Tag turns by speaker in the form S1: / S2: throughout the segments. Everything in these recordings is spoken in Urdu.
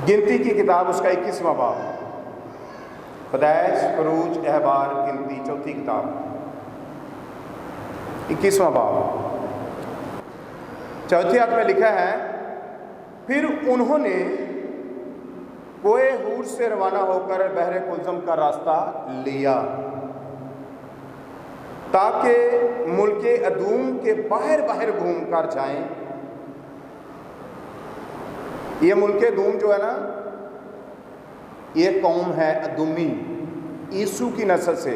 S1: گنتی کی کتاب اس کا 21واں باب، پیدائش، خروج، احبار، گنتی، چوتھی کتاب، 21واں باب، چوتھی آیت میں لکھا ہے، پھر انہوں نے کوہ حور سے روانہ ہو کر بحر کلزم کا راستہ لیا تاکہ ملک ادوم کے باہر باہر گھوم کر جائیں۔ یہ ملک ادوم جو ہے نا، یہ قوم ہے ادومی، عیسو کی نسل سے،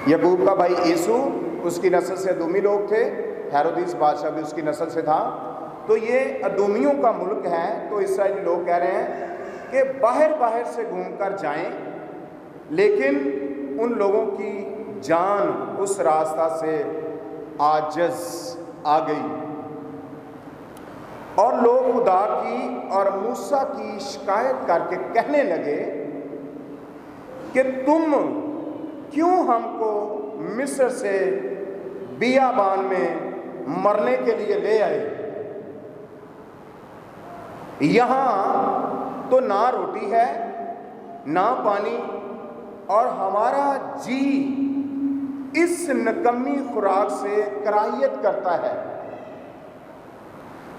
S1: یعقوب کا بھائی عیسو، اس کی نسل سے ادومی لوگ تھے، ہیرودیس بادشاہ بھی اس کی نسل سے تھا، تو یہ ادومیوں کا ملک ہے۔ تو اسرائیلی لوگ کہہ رہے ہیں کہ باہر باہر سے گھوم کر جائیں، لیکن ان لوگوں کی جان اس راستہ سے عاجز آ گئی، اور لوگ خدا کی اور موسیٰ کی شکایت کر کے کہنے لگے کہ تم کیوں ہم کو مصر سے بیابان میں مرنے کے لیے لے آئے؟ یہاں تو نہ روٹی ہے نہ پانی، اور ہمارا جی اس نکمی خوراک سے کراہیت کرتا ہے۔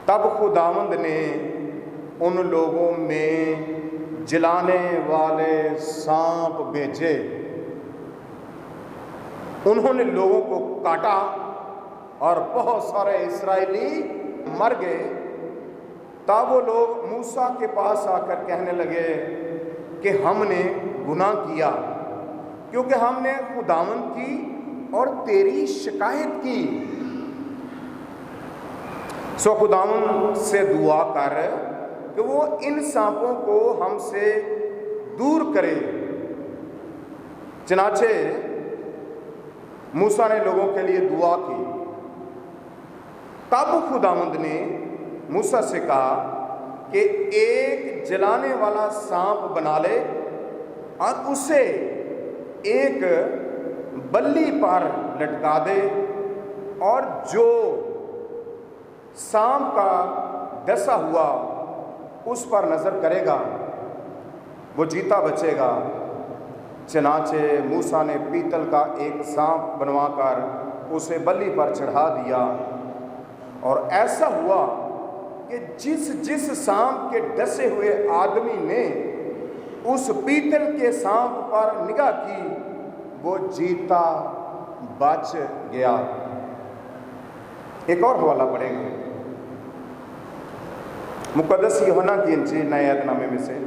S1: تب خداوند نے ان لوگوں میں جلانے والے سانپ بھیجے، انہوں نے لوگوں کو کاٹا اور بہت سارے اسرائیلی مر گئے۔ تب وہ لوگ موسیٰ کے پاس آ کر کہنے لگے کہ ہم نے گناہ کیا، کیونکہ ہم نے خداوند کی اور تیری شکایت کی۔ سو خداوند سے دعا کر کہ وہ ان سانپوں کو ہم سے دور کرے۔ چنانچہ موسیٰ نے لوگوں کے لیے دعا کی۔ تب خداوند نے موسیٰ سے کہا کہ ایک جلانے والا سانپ بنا لے اور اسے ایک بلی پر لٹکا دے، اور جو سانپ کا ڈسا ہوا اس پر نظر کرے گا وہ جیتا بچے گا۔ چنانچہ موسیٰ نے پیتل کا ایک سانپ بنوا کر اسے بلی پر چڑھا دیا، اور ایسا ہوا کہ جس سانپ کے ڈسے ہوئے آدمی نے اس پیتل کے سانپ پر نگاہ کی وہ جیتا بچ گیا۔ ایک اور حوالہ پڑھیں گے، مقدس یوحنا کی انجیل نئے عہد نامے میں سے،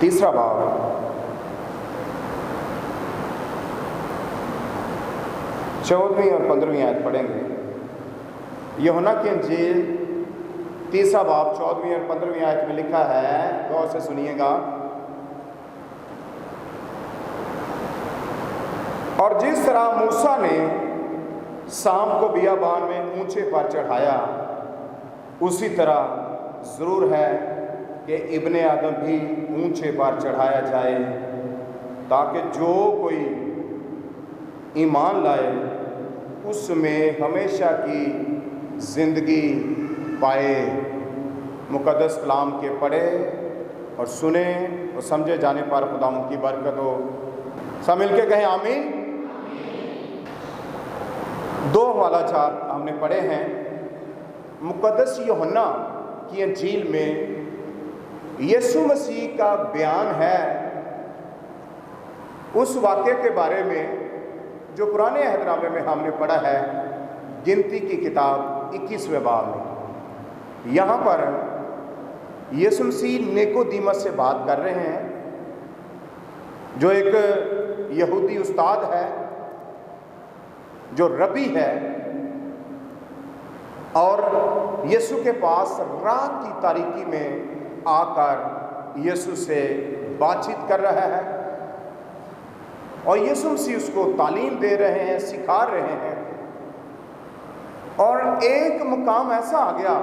S1: تیسرا باب، 14ویں اور 15ویں آیت پڑھیں گے۔ یوحنا کی انجیل تیسرا باب 14ویں اور 15ویں آیت میں لکھا ہے، غور سے سنیے گا، اور جس طرح موسیٰ نے سانپ کو بیابان میں اونچے پر چڑھایا، اسی طرح ضرور ہے کہ ابن آدم بھی اونچے پر چڑھایا جائے، تاکہ جو کوئی ایمان لائے اس میں ہمیشہ کی زندگی پائے۔ مقدس کلام کے پڑھے اور سنیں اور سمجھے جانے پر خداوند کی برکت ہو۔ سب مل کے کہیں آمین۔ دو حوالہ جات ہم نے پڑھے ہیں۔ مقدس یوحنا کی انجیل میں یسوع مسیح کا بیان ہے اس واقعے کے بارے میں جو پرانے عہد نامے میں ہم نے پڑھا ہے، گنتی کی کتاب 21ویں باب میں۔ یہاں پر یسوع مسیح نیکودیمس سے بات کر رہے ہیں، جو ایک یہودی استاد ہے، جو ربی ہے، اور یسوع کے پاس رات کی تاریکی میں آ کر یسوع سے بات چیت کر رہا ہے، اور یسوع مسیح اس کو تعلیم دے رہے ہیں، سکھا رہے ہیں۔ اور ایک مقام ایسا آ گیا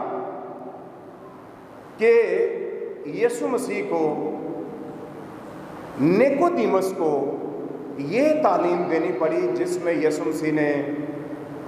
S1: کہ یسوع مسیح کو، نیکودیمس کو یہ تعلیم دینی پڑی جس میں یسوع مسیح نے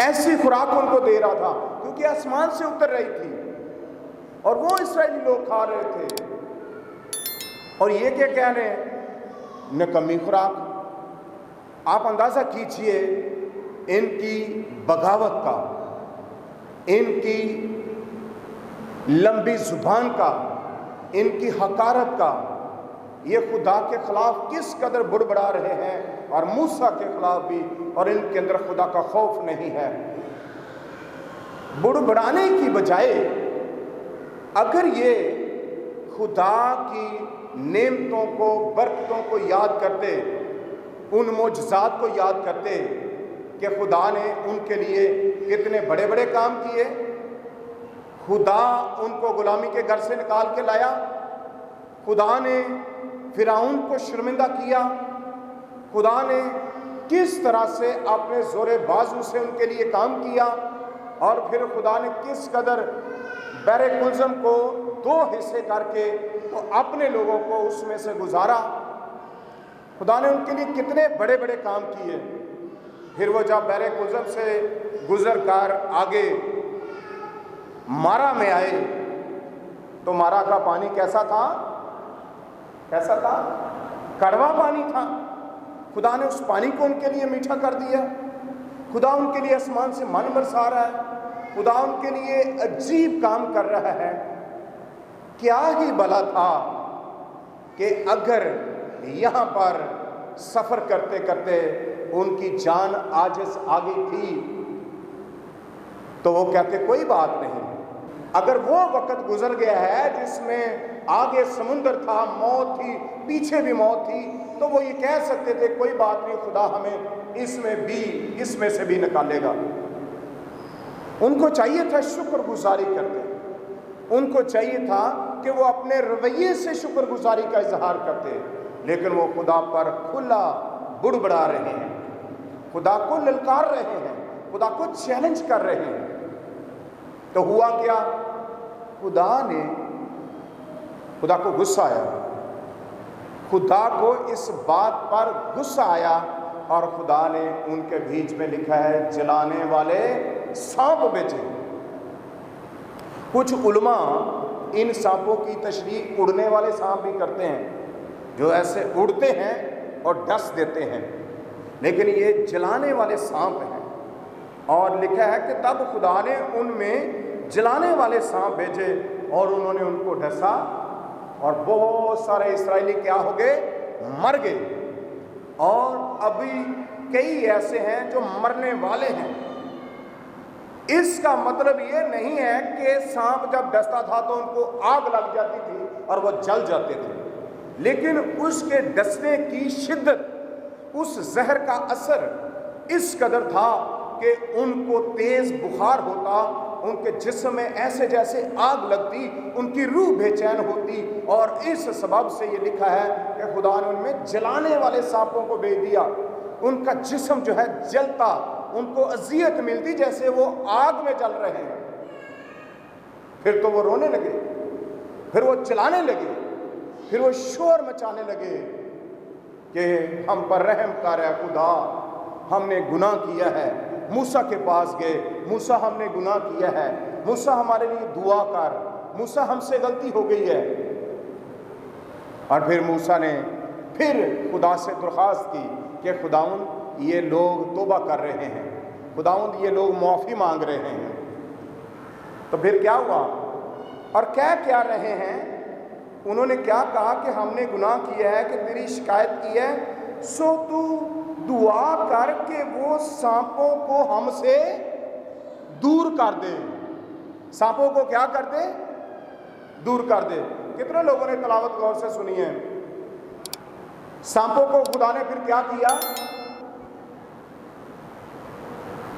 S1: ایسی خوراک ان کو دے رہا تھا کیونکہ آسمان سے اتر رہی تھی اور وہ اسرائیلی لوگ کھا رہے تھے. اور یہ کیا کہہ رہے ہیں؟ نکمی خوراک. آپ اندازہ کیجئے ان کی بغاوت کا، ان کی لمبی زبان کا، ان کی حقارت کا. یہ خدا کے خلاف کس قدر بڑبڑا رہے ہیں اور موسیٰ کے خلاف بھی، اور ان کے اندر خدا کا خوف نہیں ہے. بڑبڑانے کی بجائے اگر یہ خدا کی نعمتوں کو، برکتوں کو یاد کرتے، ان معجزات کو یاد کرتے کہ خدا نے ان کے لیے کتنے بڑے بڑے کام کیے. خدا ان کو غلامی کے گھر سے نکال کے لایا. خدا نے فرعون کو شرمندہ کیا. خدا نے کس طرح سے اپنے زور بازو سے ان کے لیے کام کیا، اور پھر خدا نے کس قدر بحر کلزم کو 2 حصے کر کے وہ اپنے لوگوں کو اس میں سے گزارا. خدا نے ان کے لیے کتنے بڑے بڑے کام کیے. پھر وہ جب بحر کلزم سے گزر کر آگے مارا میں آئے تو مارا کا پانی کیسا تھا؟ کیسا تھا؟ کڑوا پانی تھا. خدا نے اس پانی کو ان کے لیے میٹھا کر دیا. خدا ان کے لیے آسمان سے من برسا رہا ہے. خدا ان کے لیے عجیب کام کر رہا ہے. کیا ہی بھلا تھا کہ اگر یہاں پر سفر کرتے کرتے ان کی جان عاجز آ گئی تھی تو وہ کہتے کوئی بات نہیں. اگر وہ وقت گزر گیا ہے جس میں آگے سمندر تھا، موت تھی، پیچھے بھی موت تھی، تو وہ یہ کہہ سکتے تھے کوئی بات نہیں، خدا ہمیں اس میں سے بھی نکالے گا. ان کو چاہیے تھا شکر گزاری کرتے. ان کو چاہیے تھا کہ وہ اپنے رویے سے شکر گزاری کا اظہار کرتے، لیکن وہ خدا پر کھلا بڑبڑا رہے ہیں، خدا کو للکار رہے ہیں، خدا کو چیلنج کر رہے ہیں. تو ہوا کیا؟ خدا کو غصہ آیا. خدا کو اس بات پر غصہ آیا اور خدا نے ان کے بیچ میں لکھا ہے جلانے والے سانپ بھیجے. کچھ علماء ان سانپوں کی تشریح اڑنے والے سانپ بھی کرتے ہیں، جو ایسے اڑتے ہیں اور ڈس دیتے ہیں، لیکن یہ جلانے والے سانپ ہیں. اور لکھا ہے کہ تب خدا نے ان میں جلانے والے سانپ بھیجے اور انہوں نے ان کو ڈسا اور بہت سارے اسرائیلی کیا ہو گئے؟ مر گئے. اور ابھی کئی ایسے ہیں جو مرنے والے ہیں. اس کا مطلب یہ نہیں ہے کہ سانپ جب ڈستا تھا تو ان کو آگ لگ جاتی تھی اور وہ جل جاتے تھے، لیکن اس کے ڈسنے کی شدت، اس زہر کا اثر اس قدر تھا کہ ان کو تیز بخار ہوتا، ان کے جسم میں ایسے جیسے آگ لگتی، ان کی روح بے چین ہوتی. اور اس سبب سے یہ لکھا ہے کہ خدا نے ان میں جلانے والے سانپوں کو بھیج دیا. ان کا جسم جو ہے جلتا، ان کو اذیت ملتی جیسے وہ آگ میں جل رہے ہیں. پھر تو وہ رونے لگے، پھر وہ چلانے لگے، پھر وہ شور مچانے لگے کہ ہم پر رحم کر اے خدا، ہم نے گناہ کیا ہے. موسیٰ کے پاس گئے، موسیٰ ہم نے گناہ کیا ہے، موسیٰ ہمارے لیے دعا کر، موسیٰ ہم سے غلطی ہو گئی ہے. اور پھر موسیٰ نے پھر خدا سے درخواست کی کہ خداوند یہ لوگ توبہ کر رہے ہیں، خداوند یہ لوگ معافی مانگ رہے ہیں. تو پھر کیا ہوا اور کیا رہے ہیں؟ انہوں نے کیا کہا کہ ہم نے گناہ کیا ہے، کہ تیری شکایت کی ہے، سو تو دعا کر کے وہ سانپوں کو ہم سے دور کر دے. سانپوں کو کیا کر دے؟ دور کر دے. کتنے لوگوں نے تلاوت غور سے سنی ہے؟ سانپوں کو خدا نے پھر کیا کیا؟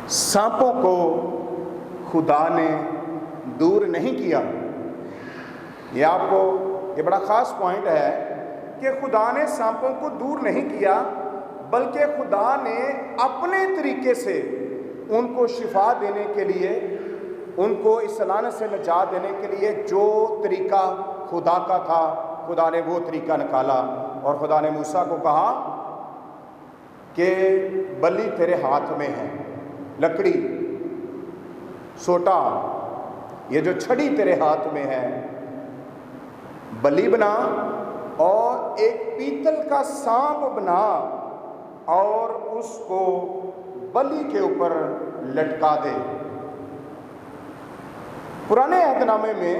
S1: سانپوں کو خدا نے دور نہیں کیا. یہ آپ کو یہ بڑا خاص پوائنٹ ہے کہ خدا نے سانپوں کو دور نہیں کیا، بلکہ خدا نے اپنے طریقے سے ان کو شفا دینے کے لیے، ان کو اس لعنت سے نجات دینے کے لیے جو طریقہ خدا کا تھا، خدا نے وہ طریقہ نکالا. اور خدا نے موسیٰ کو کہا کہ بلی تیرے ہاتھ میں ہے، لکڑی سوٹا، یہ جو چھڑی تیرے ہاتھ میں ہے، بلی بنا اور ایک پیتل کا سانپ بنا اور اس کو بلی کے اوپر لٹکا دے۔ پرانے عہد نامے میں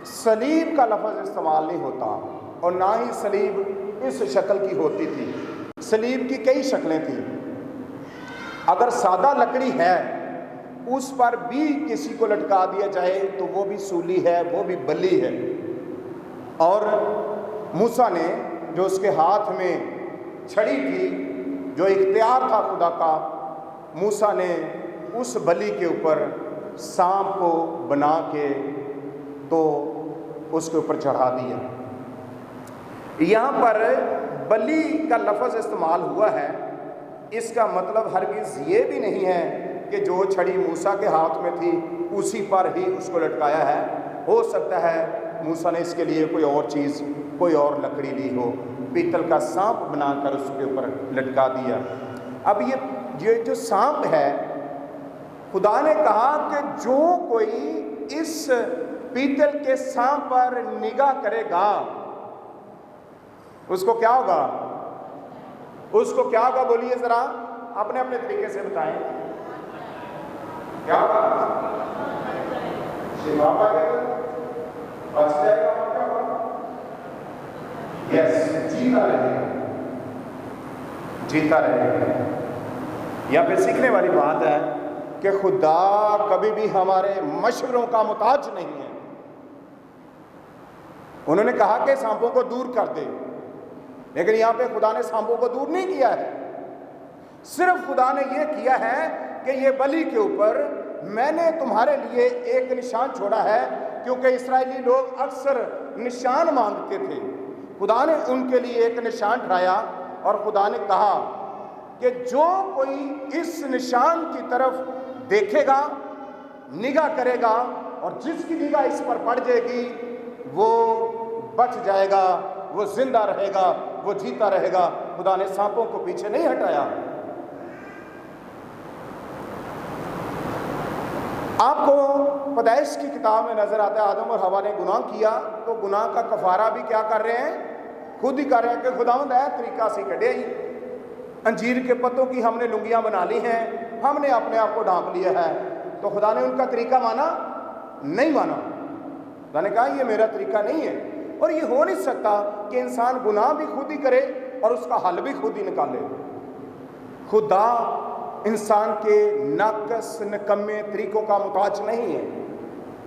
S1: صلیب کا لفظ استعمال نہیں ہوتا، اور نہ ہی صلیب اس شکل کی ہوتی تھی۔ صلیب کی کئی شکلیں تھیں۔ اگر سادہ لکڑی ہے اس پر بھی کسی کو لٹکا دیا جائے تو وہ بھی سولی ہے، وہ بھی بلی ہے۔ اور موسیٰ نے جو اس کے ہاتھ میں چھڑی تھی، جو اختیار تھا خدا کا، موسیٰ نے اس بلی کے اوپر سانپ کو بنا کے تو اس کے اوپر چڑھا دیا۔ یہاں پر بلی کا لفظ استعمال ہوا ہے، اس کا مطلب ہرگز یہ بھی نہیں ہے کہ جو چھڑی موسیٰ کے ہاتھ میں تھی اسی پر ہی اس کو لٹکایا ہے۔ ہو سکتا ہے موسیٰ نے اس کے لیے کوئی اور چیز، کوئی اور لکڑی لی ہو، پیتل کا سانپ بنا کر اس کے اوپر لٹکا دیا۔ اب یہ جو سانپ ہے، خدا نے کہا کہ جو کوئی اس پیتل کے سانپ پر نگاہ کرے گا اس کو کیا ہوگا؟ اس کو کیا ہوگا؟ بولیے ذرا، اپنے اپنے طریقے سے بتائیں، کیا ہوگا؟ شفا پائے گا، بچ جائے گا، اور کیا ہوگا؟ یس، جیتا رہے گا، جیتا رہے گا۔ یہاں پہ سیکھنے والی بات ہے کہ خدا کبھی بھی ہمارے مشوروں کا محتاج نہیں ہے۔ انہوں نے کہا کہ سانپوں کو دور کر دے، لیکن یہاں پہ خدا نے سانپوں کو دور نہیں کیا ہے، صرف خدا نے یہ کیا ہے کہ یہ بلی کے اوپر میں نے تمہارے لیے ایک نشان چھوڑا ہے، کیونکہ اسرائیلی لوگ اکثر نشان مانگتے تھے۔ خدا نے ان کے لیے ایک نشان ٹھہرایا، اور خدا نے کہا کہ جو کوئی اس نشان کی طرف دیکھے گا، نگاہ کرے گا، اور جس کی نگاہ اس پر پڑ جائے گی وہ بچ جائے گا، وہ زندہ رہے گا، وہ جیتا رہے گا۔ خدا نے سانپوں کو پیچھے نہیں ہٹایا۔ آپ کو پیدائش کی کتاب میں نظر آتا ہے آدم اور حوا نے گناہ کیا تو گناہ کا کفارہ بھی کیا کر رہے ہیں؟ خود ہی کر رہے ہیں کہ خداوند ہے طریقہ سے کڈے ہی، انجیر کے پتوں کی ہم نے لنگیاں بنا لی ہیں، ہم نے اپنے آپ کو ڈھانپ لیا ہے۔ تو خدا نے ان کا طریقہ مانا؟ نہیں مانا۔ خدا نے کہا یہ میرا طریقہ نہیں ہے، اور یہ ہو نہیں سکتا کہ انسان گناہ بھی خود ہی کرے اور اس کا حل بھی خود ہی نکالے۔ خدا انسان کے ناقص نکمے طریقوں کا محتاج نہیں ہے۔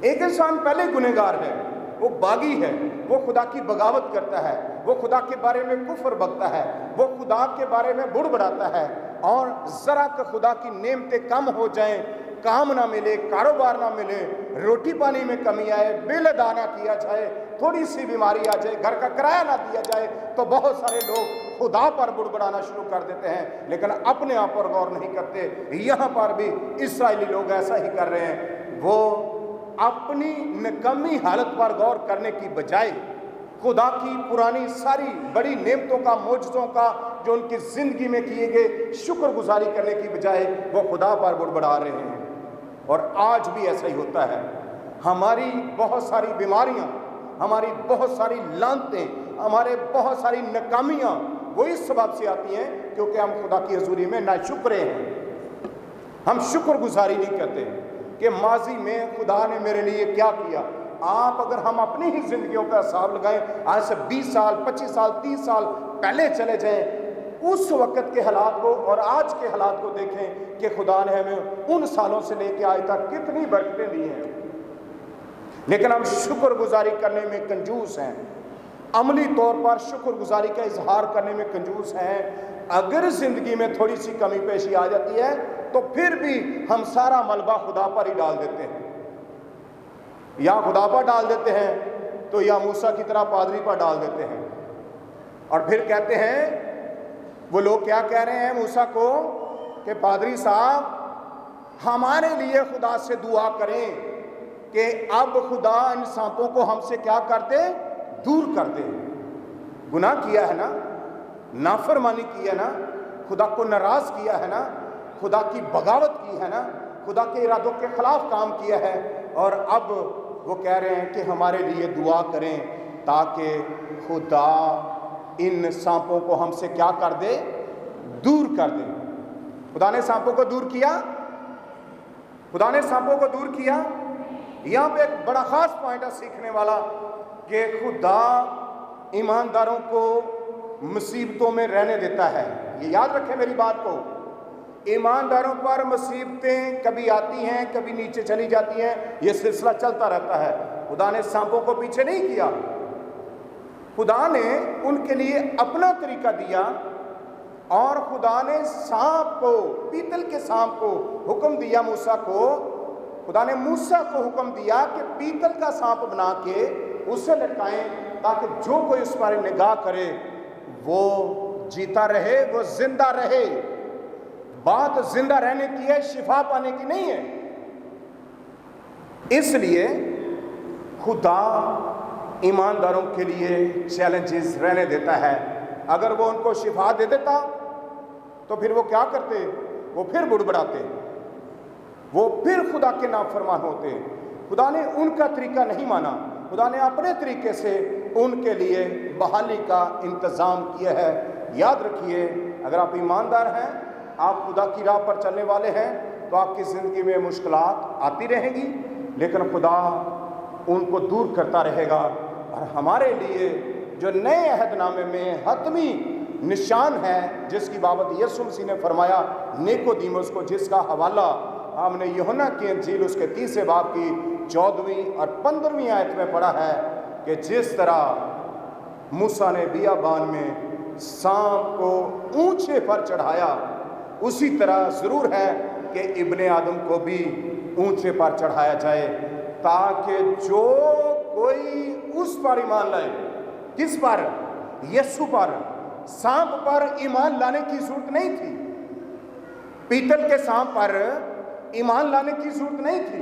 S1: ایک انسان پہلے گنہگار ہے، وہ باغی ہے، وہ خدا کی بغاوت کرتا ہے، وہ خدا کے بارے میں کفر بکتا ہے، وہ خدا کے بارے میں بڑبڑاتا ہے، اور ذرا کہ خدا کی نعمتیں کم ہو جائیں، کام نہ ملے، کاروبار نہ ملے، روٹی پانی میں کمی آئے، بل ادا نہ کیا جائے، تھوڑی سی بیماری آ جائے، گھر کا کرایہ نہ دیا جائے، تو بہت سارے لوگ خدا پر بڑبڑانا شروع کر دیتے ہیں، لیکن اپنے آپ پر غور نہیں کرتے۔ یہاں پر بھی اسرائیلی لوگ ایسا ہی کر رہے ہیں، وہ اپنی نکمی حالت پر غور کرنے کی بجائے خدا کی پرانی ساری بڑی نعمتوں کا، معجزوں کا جو ان کی زندگی میں کیے گئے، شکر گزاری کرنے کی بجائے وہ خدا پر بڑبڑا رہے ہیں۔ اور آج بھی ایسا ہی ہوتا ہے۔ ہماری بہت ساری بیماریاں، ہماری بہت ساری لعنتیں، ہمارے بہت ساری ناکامیاں وہ اس سبب سے آتی ہیں کیونکہ ہم خدا کی حضوری میں ناشکرے ہیں۔ ہم شکر گزاری نہیں کرتے کہ ماضی میں خدا نے میرے لیے کیا کیا۔ آپ اگر ہم اپنی ہی زندگیوں کا حساب لگائیں، آج سے 20 سال 25 سال 30 سال پہلے چلے جائیں، اس وقت کے حالات کو اور آج کے حالات کو دیکھیں کہ خدا نے ہمیں ان سالوں سے لے کے آج تک کتنی برکتیں دی ہیں، لیکن ہم شکر گزاری کرنے میں کنجوس ہیں، عملی طور پر شکر گزاری کا اظہار کرنے میں کنجوس ہیں۔ اگر زندگی میں تھوڑی سی کمی پیشی آ جاتی ہے تو پھر بھی ہم سارا ملبہ خدا پر ہی ڈال دیتے ہیں، یا خدا پر ڈال دیتے ہیں تو یا موسیٰ کی طرح پادری پر ڈال دیتے ہیں، اور پھر کہتے ہیں، وہ لوگ کیا کہہ رہے ہیں موسیٰ کو کہ پادری صاحب ہمارے لیے خدا سے دعا کریں کہ اب خدا ان سانپوں کو ہم سے کیا کر دے؟ دور کر دے۔ گناہ کیا ہے نا، نافرمانی کی ہے نا، خدا کو ناراض کیا ہے نا، خدا کی بغاوت کی ہے نا، خدا کے ارادوں کے خلاف کام کیا ہے، اور اب وہ کہہ رہے ہیں کہ ہمارے لیے دعا کریں تاکہ خدا ان سانپوں کو ہم سے کیا کر دے؟ دور کر دے۔ خدا نے سانپوں کو دور کیا، خدا نے سانپوں کو دور کیا۔ یہاں پہ ایک بڑا خاص پوائنٹ ہے سیکھنے والا کہ خدا ایمانداروں کو مصیبتوں میں رہنے دیتا ہے۔ یہ یاد رکھیں میری بات کو، ایمانداروں پر مصیبتیں کبھی آتی ہیں، کبھی نیچے چلی جاتی ہیں، یہ سلسلہ چلتا رہتا ہے۔ خدا نے سانپوں کو پیچھے نہیں کیا، خدا نے ان کے لیے اپنا طریقہ دیا، اور خدا نے سانپ کو، پیتل کے سانپ کو حکم دیا موسیٰ کو، خدا نے موسیٰ کو حکم دیا کہ پیتل کا سانپ بنا کے اسے لٹکائیں تاکہ جو کوئی اس پر نگاہ کرے وہ جیتا رہے، وہ زندہ رہے۔ بات زندہ رہنے کی ہے، شفا پانے کی نہیں ہے۔ اس لیے خدا ایمانداروں کے لیے چیلنجز رہنے دیتا ہے۔ اگر وہ ان کو شفا دے دیتا تو پھر وہ کیا کرتے؟ وہ پھر بڑبڑاتے، وہ پھر خدا کے نافرمان ہوتے۔ خدا نے ان کا طریقہ نہیں مانا، خدا نے اپنے طریقے سے ان کے لیے بحالی کا انتظام کیا ہے۔ یاد رکھیے، اگر آپ ایماندار ہیں، آپ خدا کی راہ پر چلنے والے ہیں، تو آپ کی زندگی میں مشکلات آتی رہیں گی، لیکن خدا ان کو دور کرتا رہے گا۔ اور ہمارے لیے جو نئے عہد نامے میں حتمی نشان ہے، جس کی بابت یسوع مسیح نے فرمایا نیکودیموس کو، جس کا حوالہ ہم نے یوحنا کی انجیل اس کے 30 باب کی 14ویں اور 15ویں آیت میں پڑھا ہے کہ جس طرح موسیٰ نے بیابان میں سانپ کو اونچے پر چڑھایا، اسی طرح ضرور ہے کہ ابن آدم کو بھی اونچے پر چڑھایا جائے، تاکہ جو کوئی اس پر ایمان لائے۔ کس پر؟ یسوع پر۔ سانپ پر ایمان لانے کی ضرورت نہیں تھی، پیتل کے سانپ پر ایمان لانے کی ضرورت نہیں تھی،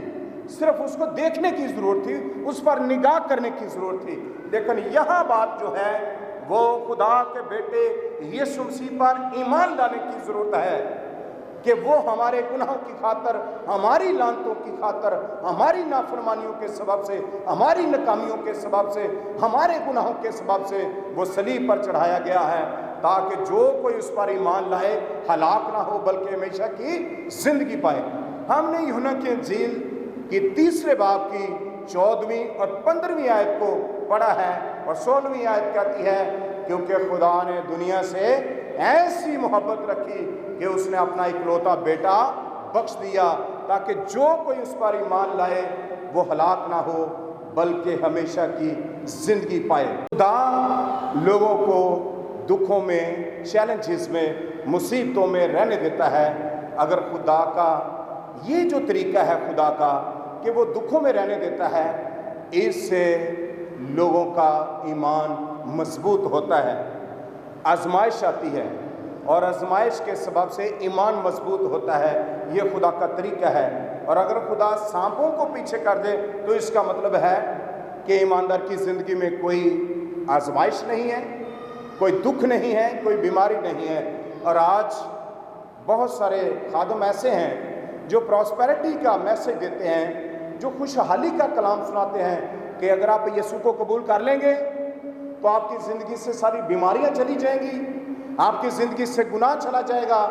S1: صرف اس کو دیکھنے کی ضرورت تھی، اس پر نگاہ کرنے کی ضرورت تھی۔ لیکن یہاں بات جو ہے وہ خدا کے بیٹے یسوع مسیح پر ایمان لانے کی ضرورت ہے کہ وہ ہمارے گناہوں کی خاطر، ہماری لعنتوں کی خاطر، ہماری نافرمانیوں کے سبب سے، ہماری ناکامیوں کے سبب سے، ہمارے گناہوں کے سبب سے وہ صلیب پر چڑھایا گیا ہے، تاکہ جو کوئی اس پر ایمان لائے ہلاک نہ ہو بلکہ ہمیشہ کی زندگی پائے۔ ہم نے یوحنا کی انجیل کی 30 باب کی 14ویں اور 15ویں آیت کو پڑھا ہے، اور 16ویں آیت کہتی ہے کیونکہ خدا نے دنیا سے ایسی محبت رکھی کہ اس نے اپنا اکلوتا بیٹا بخش دیا، تاکہ جو کوئی اس پر ایمان لائے وہ ہلاک نہ ہو بلکہ ہمیشہ کی زندگی پائے۔ خدا لوگوں کو دکھوں میں، چیلنجز میں، مصیبتوں میں رہنے دیتا ہے۔ اگر خدا کا یہ جو طریقہ ہے خدا کا کہ وہ دکھوں میں رہنے دیتا ہے، اس سے لوگوں کا ایمان مضبوط ہوتا ہے۔ آزمائش آتی ہے اور آزمائش کے سبب سے ایمان مضبوط ہوتا ہے، یہ خدا کا طریقہ ہے۔ اور اگر خدا سانپوں کو پیچھے کر دے تو اس کا مطلب ہے کہ ایماندار کی زندگی میں کوئی آزمائش نہیں ہے، کوئی دکھ نہیں ہے، کوئی بیماری نہیں ہے۔ اور آج بہت سارے خادم ایسے ہیں جو پراسپیرٹی کا میسج دیتے ہیں، جو خوشحالی کا کلام سناتے ہیں کہ اگر آپ یسوع کو قبول کر لیں گے تو آپ کی زندگی سے ساری بیماریاں چلی جائیں گی، آپ کی زندگی سے گناہ چلا جائے گا،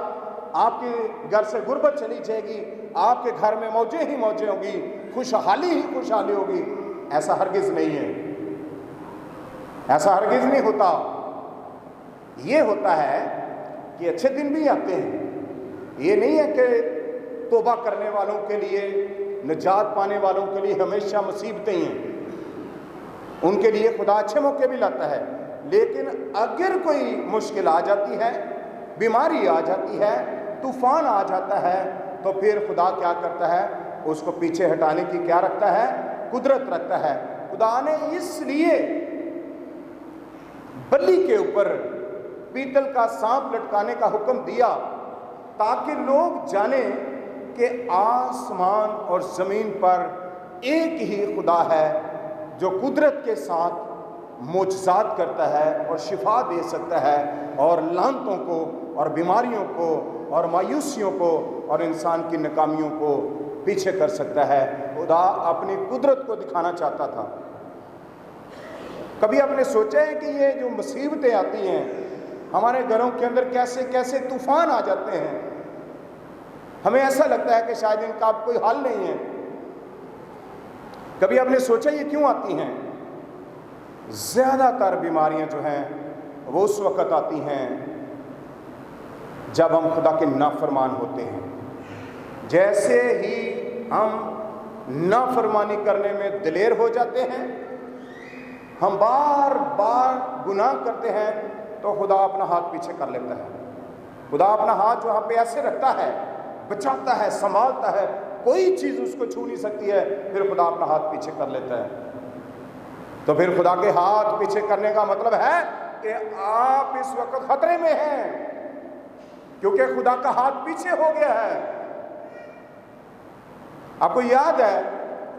S1: آپ کے گھر سے غربت چلی جائے گی، آپ کے گھر میں موجیں ہی موجیں ہوں گی، خوشحالی ہی خوشحالی ہوگی۔ ایسا ہرگز نہیں ہے، ایسا ہرگز نہیں ہوتا۔ یہ ہوتا ہے کہ اچھے دن بھی آتے ہیں، یہ نہیں ہے کہ توبہ کرنے والوں کے لیے، نجات پانے والوں کے لیے ہمیشہ مصیبتیں ہیں، ان کے لیے خدا اچھے موقع بھی لاتا ہے۔ لیکن اگر کوئی مشکل آ جاتی ہے، بیماری آ جاتی ہے، طوفان آ جاتا ہے، تو پھر خدا کیا کرتا ہے؟ اس کو پیچھے ہٹانے کی کیا رکھتا ہے؟ قدرت رکھتا ہے۔ خدا نے اس لیے بلی کے اوپر پیتل کا سانپ لٹکانے کا حکم دیا تاکہ لوگ جانیں کہ آسمان اور زمین پر ایک ہی خدا ہے جو قدرت کے ساتھ معجزات کرتا ہے اور شفا دے سکتا ہے، اور لعنتوں کو اور بیماریوں کو اور مایوسیوں کو اور انسان کی ناکامیوں کو پیچھے کر سکتا ہے۔ خدا اپنی قدرت کو دکھانا چاہتا تھا۔ کبھی آپ نے سوچا ہے کہ یہ جو مصیبتیں آتی ہیں ہمارے گھروں کے اندر کیسے کیسے طوفان آ جاتے ہیں، ہمیں ایسا لگتا ہے کہ شاید ان کا اب کوئی حل نہیں ہے۔ کبھی آپ نے سوچا یہ کیوں آتی ہیں؟ زیادہ تر بیماریاں جو ہیں وہ اس وقت آتی ہیں جب ہم خدا کے نافرمان ہوتے ہیں۔ جیسے ہی ہم نافرمانی کرنے میں دلیر ہو جاتے ہیں، ہم بار بار گناہ کرتے ہیں، تو خدا اپنا ہاتھ پیچھے کر لیتا ہے۔ خدا اپنا ہاتھ وہاں پہ ایسے رکھتا ہے، بچاتا ہے، سنبھالتا ہے، کوئی چیز اس کو چھو نہیں سکتی ہے، پھر خدا اپنا ہاتھ پیچھے کر لیتا ہے۔ تو پھر خدا کے ہاتھ پیچھے کرنے کا مطلب ہے کہ آپ اس وقت خطرے میں ہیں، کیونکہ خدا کا ہاتھ پیچھے ہو گیا ہے۔ آپ کو یاد ہے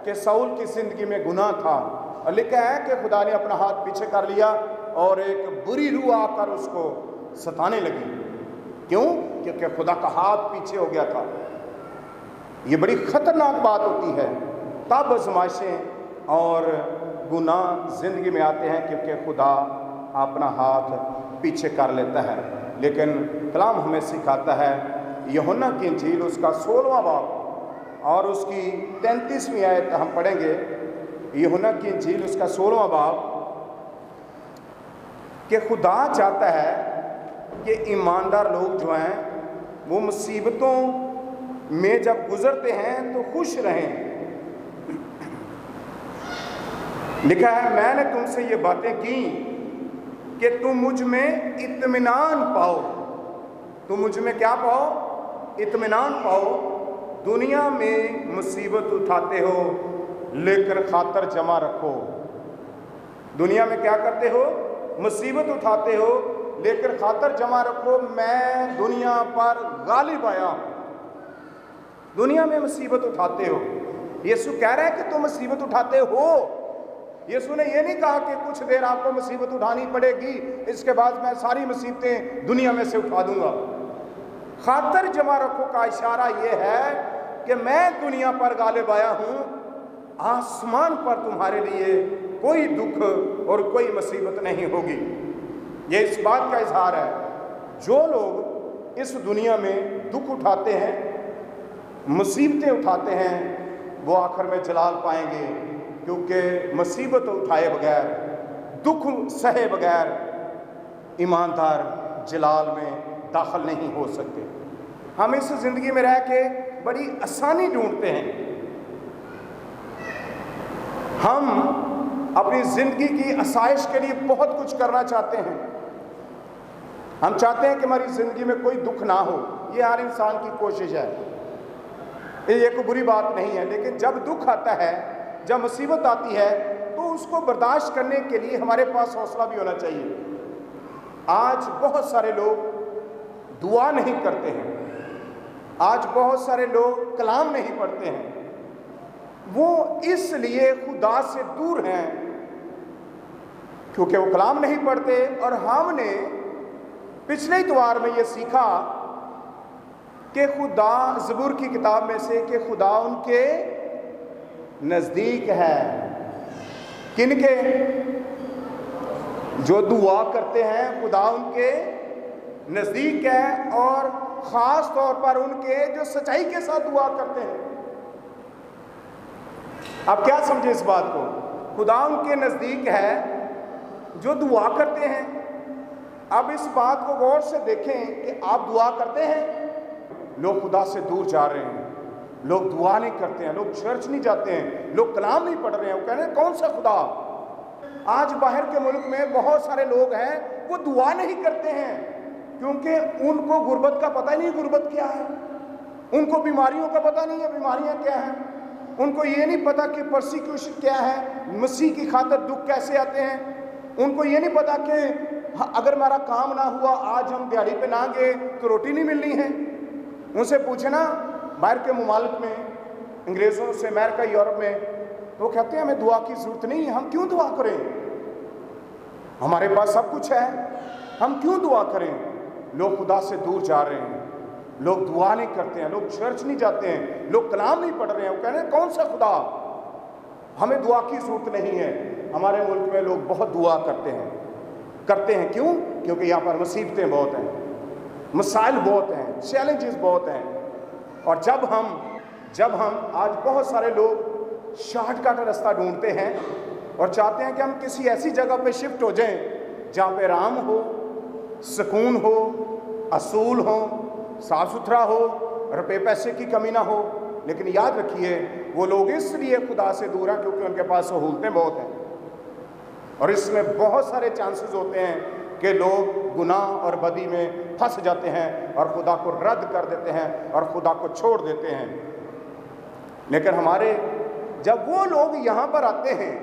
S1: کہ ساؤل کی زندگی میں گناہ تھا، اور لکھا ہے کہ خدا نے اپنا ہاتھ پیچھے کر لیا اور ایک بری روح آ کر اس کو ستانے لگی۔ کیوں؟ کیونکہ خدا کا ہاتھ پیچھے ہو گیا تھا۔ یہ بڑی خطرناک بات ہوتی ہے تب آزمائشیں اور گناہ زندگی میں آتے ہیں، کیونکہ خدا اپنا ہاتھ پیچھے کر لیتا ہے۔ لیکن کلام ہمیں سکھاتا ہے، یوحنا کی انجیل اس کا 16واں باب اور اس کی 33ویں آیت ہم پڑھیں گے۔ یوحنا کی انجیل اس کا 16واں باب، کہ خدا چاہتا ہے کہ ایماندار لوگ جو ہیں وہ مصیبتوں میں جب گزرتے ہیں تو خوش رہیں۔ لکھا ہے، میں نے تم سے یہ باتیں کی کہ تم مجھ میں اطمینان پاؤ۔ تم مجھ میں کیا پاؤ؟ اطمینان پاؤ۔ دنیا میں مصیبت اٹھاتے ہو لیکن خاطر جمع رکھو۔ دنیا میں کیا کرتے ہو؟ مصیبت اٹھاتے ہو لیکن خاطر جمع رکھو، میں دنیا پر غالب آیا ہوں۔ دنیا میں مصیبت اٹھاتے ہو۔ یسوع کہہ رہا ہے کہ تم مصیبت اٹھاتے ہو۔ یسوع نے یہ نہیں کہا کہ کچھ دیر آپ کو مصیبت اٹھانی پڑے گی، اس کے بعد میں ساری مصیبتیں دنیا میں سے اٹھا دوں گا۔ خاطر جمع رکھو کا اشارہ یہ ہے کہ میں دنیا پر غالب آیا ہوں، آسمان پر تمہارے لیے کوئی دکھ اور کوئی مصیبت نہیں ہوگی۔ یہ اس بات کا اظہار ہے، جو لوگ اس دنیا میں دکھ اٹھاتے ہیں، مصیبتیں اٹھاتے ہیں، وہ آخر میں جلال پائیں گے، کیونکہ مصیبت اٹھائے بغیر، دکھ سہے بغیر ایماندار جلال میں داخل نہیں ہو سکتے۔ ہم اس زندگی میں رہ کے بڑی آسانی ڈھونڈتے ہیں۔ ہم اپنی زندگی کی آسائش کے لیے بہت کچھ کرنا چاہتے ہیں۔ ہم چاہتے ہیں کہ ہماری زندگی میں کوئی دکھ نہ ہو، یہ ہر انسان کی کوشش ہے، یہ کوئی بری بات نہیں ہے۔ لیکن جب دکھ آتا ہے، جب مصیبت آتی ہے، تو اس کو برداشت کرنے کے لیے ہمارے پاس حوصلہ بھی ہونا چاہیے۔ آج بہت سارے لوگ دعا نہیں کرتے ہیں، آج بہت سارے لوگ کلام نہیں پڑھتے ہیں، وہ اس لیے خدا سے دور ہیں کیونکہ وہ کلام نہیں پڑھتے۔ اور ہم نے پچھلے اتوار میں یہ سیکھا کہ خدا، زبور کی کتاب میں سے، کہ خدا ان کے نزدیک ہے۔ کن کے؟ جو دعا کرتے ہیں، خدا ان کے نزدیک ہے، اور خاص طور پر ان کے جو سچائی کے ساتھ دعا کرتے ہیں۔ آپ کیا سمجھے اس بات کو؟ خدا ان کے نزدیک ہے جو دعا کرتے ہیں۔ اب اس بات کو غور سے دیکھیں کہ آپ دعا کرتے ہیں۔ لوگ خدا سے دور جا رہے ہیں، لوگ دعا نہیں کرتے ہیں، لوگ چرچ نہیں جاتے ہیں، لوگ کلام نہیں پڑھ رہے ہیں، وہ کہہ رہے ہیں کون سا خدا؟ آج باہر کے ملک میں بہت سارے لوگ ہیں وہ دعا نہیں کرتے ہیں، کیونکہ ان کو غربت کا پتہ نہیں غربت کیا ہے، ان کو بیماریوں کا پتہ نہیں ہے بیماریاں کیا ہیں، ان کو یہ نہیں پتا کہ پرسیکیوشن کیا ہے، مسیح کی خاطر دکھ کیسے آتے ہیں، ان کو یہ نہیں پتا کہ اگر ہمارا کام نہ ہوا، آج ہم دیہڑی پہ نہ گئے تو روٹی نہیں ملنی ہے۔ ان سے پوچھنا باہر کے ممالک میں، انگریزوں سے، امریکہ، یورپ میں، تو وہ کہتے ہیں ہمیں دعا کی ضرورت نہیں ہے، ہم کیوں دعا کریں؟ ہمارے پاس سب کچھ ہے، ہم کیوں دعا کریں؟ لوگ خدا سے دور جا رہے ہیں۔ لوگ دعا نہیں کرتے ہیں، لوگ چرچ نہیں جاتے ہیں، لوگ کلام نہیں پڑھ رہے ہیں، وہ کہہ رہے ہیں کون سا خدا، ہمیں دعا کی ضرورت نہیں ہے۔ ہمارے ملک میں لوگ بہت دعا کرتے ہیں، کیوں؟ کیونکہ یہاں پر مصیبتیں بہت ہیں، مسائل بہت ہیں، چیلنجز بہت ہیں، اور جب ہم آج بہت سارے لوگ شارٹ کٹ راستہ ڈھونڈتے ہیں اور چاہتے ہیں کہ ہم کسی ایسی جگہ پہ شفٹ ہو جائیں جہاں پہ آرام ہو، سکون ہو، اصول ہو، صاف ستھرا ہو، روپے پیسے کی کمی نہ ہو، لیکن یاد رکھیے وہ لوگ اس لیے خدا سے دور ہیں کیونکہ ان کے پاس سہولتیں بہت ہیں، اور اس میں بہت سارے چانسز ہوتے ہیں کہ لوگ گناہ اور بدی میں پھنس جاتے ہیں اور خدا کو رد کر دیتے ہیں اور خدا کو چھوڑ دیتے ہیں۔ لیکن جب وہ لوگ یہاں پر آتے ہیں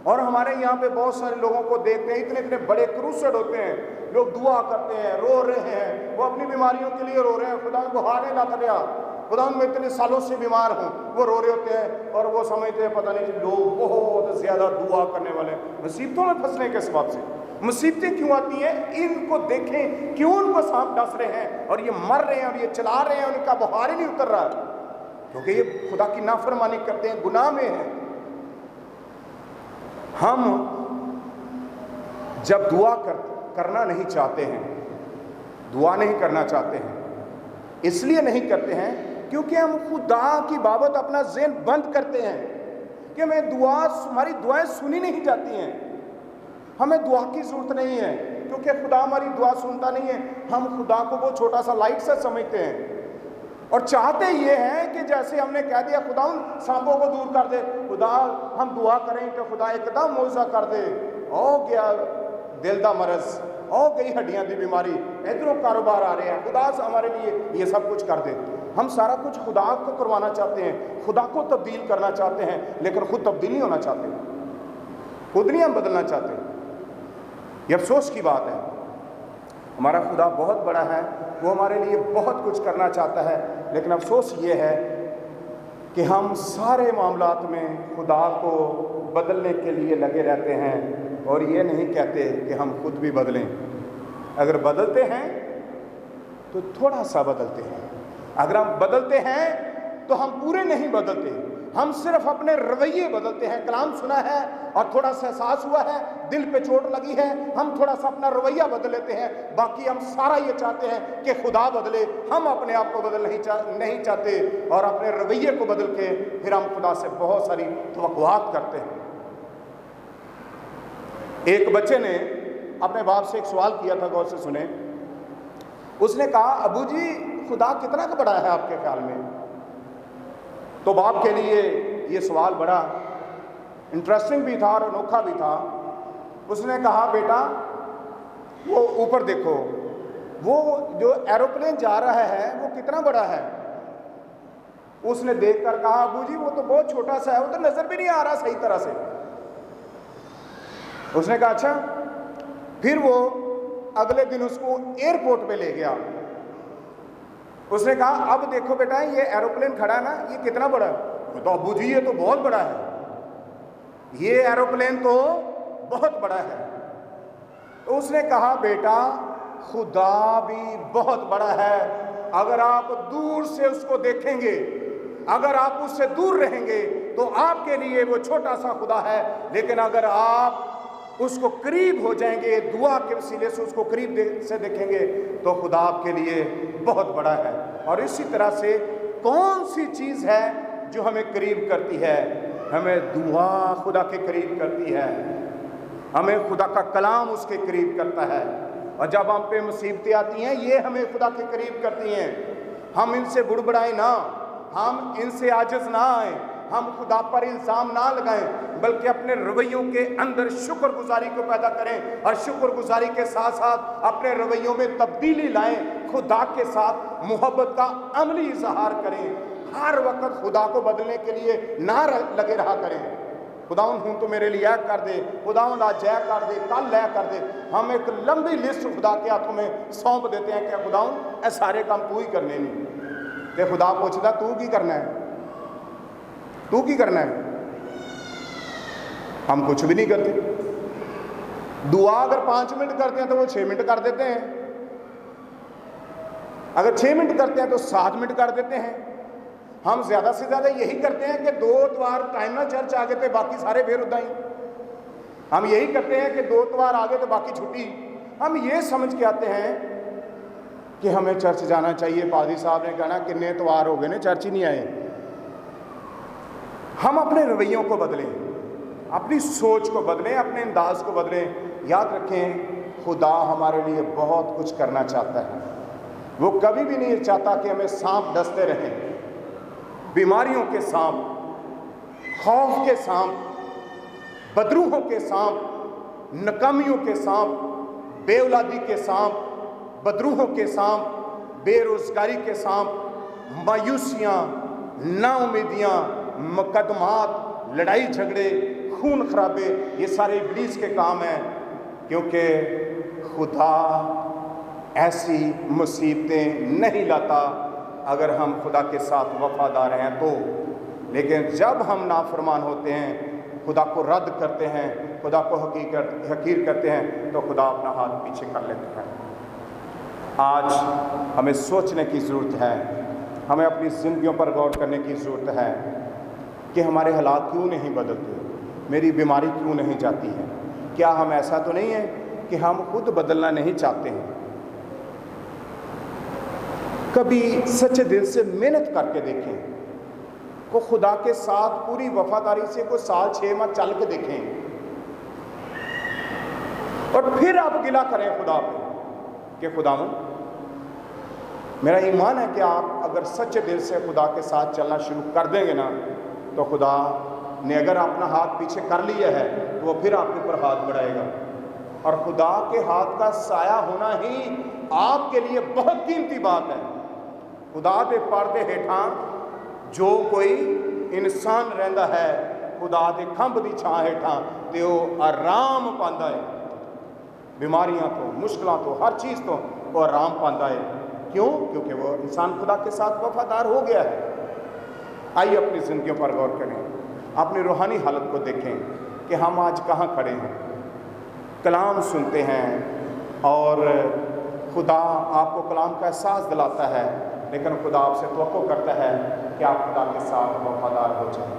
S1: اور ہمارے یہاں پہ بہت سارے لوگوں کو دیکھتے ہیں، اتنے بڑے کروسڈ ہوتے ہیں، لوگ دعا کرتے ہیں، رو رہے ہیں، وہ اپنی بیماریوں کے لیے رو رہے ہیں، خدا کو ہار نہ کریا، خدا میں اتنے سالوں سے بیمار ہوں، وہ رو رہے ہوتے ہیں اور وہ سمجھتے ہیں پتہ نہیں لوگ بہت زیادہ دعا کرنے والے ہیں۔ مصیبتوں میں پھنسنے کے سبب سے مصیبتیں کیوں آتی ہیں؟ ان کو دیکھیں کیوں ان کو سانپ ڈس رہے ہیں اور یہ مر رہے ہیں اور یہ چلا رہے ہیں، ان کا بخار ہی نہیں اتر رہا، کیونکہ یہ خدا کی نافرمانی کرتے ہیں، گناہ میں ہیں۔ ہم جب دعا کرنا نہیں چاہتے ہیں، دعا نہیں کرنا چاہتے ہیں، اس لیے نہیں کرتے ہیں کیونکہ ہم خدا کی بابت اپنا ذہن بند کرتے ہیں کہ ہماری دعائیں سنی نہیں جاتی ہیں، ہمیں دعا کی ضرورت نہیں ہے کیونکہ خدا ہماری دعا سنتا نہیں ہے۔ ہم خدا کو وہ چھوٹا سا لائٹ سے سمجھتے ہیں اور چاہتے یہ ہیں کہ جیسے ہم نے کہہ دیا خدا ان سانپوں کو دور کر دے، خدا ہم دعا کریں کہ خدا ایک دم معجزہ کر دے، ہو گیا دل دا مرض، ہو گئی ہڈیاں دی بیماری، ادھروں کاروبار آ رہے ہیں، خدا سے ہمارے لیے یہ سب کچھ کر دے۔ ہم سارا کچھ خدا کو کروانا چاہتے ہیں، خدا کو تبدیل کرنا چاہتے ہیں، لیکن خود تبدیل نہیں ہونا چاہتے، خود نہیں ہم بدلنا چاہتے۔ یہ افسوس کی بات ہے۔ ہمارا خدا بہت بڑا ہے، وہ ہمارے لیے بہت کچھ کرنا چاہتا ہے، لیکن افسوس یہ ہے کہ ہم سارے معاملات میں خدا کو بدلنے کے لیے لگے رہتے ہیں اور یہ نہیں کہتے کہ ہم خود بھی بدلیں۔ اگر بدلتے ہیں تو تھوڑا سا بدلتے ہیں، اگر ہم بدلتے ہیں تو ہم پورے نہیں بدلتے، ہم صرف اپنے رویے بدلتے ہیں۔ کلام سنا ہے اور تھوڑا سا احساس ہوا ہے، دل پہ چوٹ لگی ہے، ہم تھوڑا سا اپنا رویہ بدل لیتے ہیں، باقی ہم سارا یہ چاہتے ہیں کہ خدا بدلے۔ ہم اپنے آپ کو بدل نہیں چاہتے اور اپنے رویے کو بدل کے پھر ہم خدا سے بہت ساری توقعات کرتے ہیں۔ ایک بچے نے اپنے باپ سے ایک سوال کیا تھا، غور سے سنیں۔ اس نے کہا ابو جی خدا کتنا کا بڑا ہے آپ کے خیال میں؟ تو باپ کے لیے یہ سوال بڑا انٹرسٹنگ بھی تھا اور انوکھا بھی تھا۔ اس نے کہا بیٹا وہ اوپر دیکھو، وہ جو ایروپلین جا رہا ہے وہ کتنا بڑا ہے؟ اس نے دیکھ کر کہا ابو جی وہ تو بہت چھوٹا سا ہے، وہ تو نظر بھی نہیں آ رہا صحیح طرح سے۔ اس نے کہا اچھا۔ پھر وہ اگلے دن اس کو ایئرپورٹ پہ لے گیا۔ اس نے کہا اب دیکھو بیٹا یہ ایروپلین کھڑا ہے نا، یہ کتنا بڑا ہے؟ تو ابو جی یہ تو بہت بڑا ہے، یہ ایروپلین تو بہت بڑا ہے۔ تو اس نے کہا بیٹا خدا بھی بہت بڑا ہے، اگر آپ دور سے اس کو دیکھیں گے، اگر آپ اس سے دور رہیں گے تو آپ کے لیے وہ چھوٹا سا خدا ہے، لیکن اگر آپ اس کو قریب ہو جائیں گے، دعا کے وسیلے سے اس کو قریب سے دیکھیں گے تو خدا آپ کے لیے بہت بڑا ہے۔ اور اسی طرح سے کون سی چیز ہے جو ہمیں قریب کرتی ہے؟ ہمیں دعا خدا کے قریب کرتی ہے، ہمیں خدا کا کلام اس کے قریب کرتا ہے، اور جب ہم پہ مصیبتیں آتی ہیں یہ ہمیں خدا کے قریب کرتی ہیں۔ ہم ان سے بڑبڑائیں نہ، ہم ان سے عاجز نہ آئیں، ہم خدا پر الزام نہ لگائیں، بلکہ اپنے رویوں کے اندر شکر گزاری کو پیدا کریں اور شکر گزاری کے ساتھ ساتھ اپنے رویوں میں تبدیلی لائیں، خدا کے ساتھ محبت کا عملی اظہار کریں۔ ہر وقت خدا کو بدلنے کے لیے نہ لگے رہا کریں، خداوند ہوں تو میرے لیے کر دے، خداوند آج جے کر دے، کل لے کر دے۔ ہم ایک لمبی لسٹ خدا کے ہاتھوں میں سونپ دیتے ہیں کہ خداوند اے سارے کام تو ہی کرنے نہیں، تے خدا پوچھتا تو کی کرنا ہے، تو کی کرنا ہے؟ ہم کچھ بھی نہیں کرتے۔ دعا اگر 5 منٹ کرتے ہیں تو وہ 6 منٹ کر دیتے ہیں۔ اگر 6 منٹ کرتے ہیں تو 7 منٹ کر دیتے ہیں. ہم زیادہ سے زیادہ یہی کرتے ہیں کہ 2 اتوار ٹائم نہ چرچ آگے تھے باقی سارے پھر ادا ہی. ہم یہی کرتے ہیں کہ 2 اتوار آگے تو باقی چھٹی. ہم یہ سمجھ کے آتے ہیں کہ ہمیں چرچ جانا چاہیے. پادری صاحب نے کہا کتنے اتوار ہو گئے نا چرچ ہی نہیں آئے. ہم اپنے رویوں کو بدلیں, اپنی سوچ کو بدلیں, اپنے انداز کو بدلیں. یاد رکھیں خدا ہمارے لیے بہت کچھ کرنا چاہتا ہے. وہ کبھی بھی نہیں چاہتا کہ ہمیں سانپ ڈستے رہیں. بیماریوں کے سانپ, خوف کے سانپ, بدروحوں کے سانپ, ناکامیوں کے سانپ, بے اولادی کے سانپ, بدروحوں کے سانپ, بے روزگاری کے سانپ, مایوسیاں, نا امیدیاں, مقدمات, لڑائی جھگڑے, خون خرابے, یہ سارے ابلیس کے کام ہیں. کیونکہ خدا ایسی مصیبتیں نہیں لاتا اگر ہم خدا کے ساتھ وفادار ہیں تو. لیکن جب ہم نافرمان ہوتے ہیں, خدا کو رد کرتے ہیں, خدا کو حقیر کرتے ہیں, تو خدا اپنا ہاتھ پیچھے کر لیتا ہے. آج ہمیں سوچنے کی ضرورت ہے, ہمیں اپنی زندگیوں پر غور کرنے کی ضرورت ہے کہ ہمارے حالات کیوں نہیں بدلتے, میری بیماری کیوں نہیں جاتی ہے. کیا ہم ایسا تو نہیں ہے کہ ہم خود بدلنا نہیں چاہتے ہیں؟ کبھی سچے دل سے محنت کر کے دیکھیں, کو خدا کے ساتھ پوری وفاداری سے کوئی 6 ماہ چل کے دیکھیں, اور پھر آپ گلہ کریں خدا پہ کہ خداوند میرا ایمان ہے کہ آپ اگر سچے دل سے خدا کے ساتھ چلنا شروع کر دیں گے نا, تو خدا نے اگر اپنا ہاتھ پیچھے کر لیا ہے تو وہ پھر آپ کے اوپر ہاتھ بڑھائے گا. اور خدا کے ہاتھ کا سایہ ہونا ہی آپ کے لیے بہت قیمتی بات ہے. خدا دے پردے ہیٹھاں جو کوئی انسان رہندا ہے, خدا دے کھمب دی چھاں ہیٹھاں تے وہ آرام پاندا ہے. بیماریاں تو, مشکلات تو, ہر چیز تو وہ آرام پاندا ہے. کیوں؟ کیونکہ وہ انسان خدا کے ساتھ وفادار ہو گیا ہے. آئیے اپنی زندگیوں پر غور کریں, اپنی روحانی حالت کو دیکھیں کہ ہم آج کہاں کھڑے ہیں. کلام سنتے ہیں اور خدا آپ کو کلام کا احساس دلاتا ہے, لیکن خدا آپ سے توقع کرتا ہے کہ آپ خدا کے ساتھ وفادار ہو جائیں.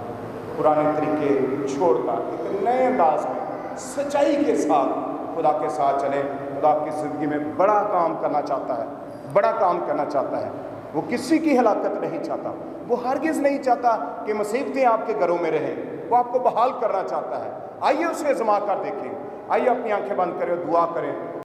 S1: پرانے طریقے چھوڑ کر ایک نئے انداز میں سچائی کے ساتھ خدا کے ساتھ چلیں. خدا آپ کی زندگی میں بڑا کام کرنا چاہتا ہے, بڑا کام کرنا چاہتا ہے. وہ کسی کی ہلاکت نہیں چاہتا. وہ ہرگز نہیں چاہتا کہ مصیبتیں آپ کے گھروں میں رہیں. وہ آپ کو بحال کرنا چاہتا ہے. آئیے اسے آزما کر دیکھیں. آئیے اپنی آنکھیں بند کریں, دعا کریں.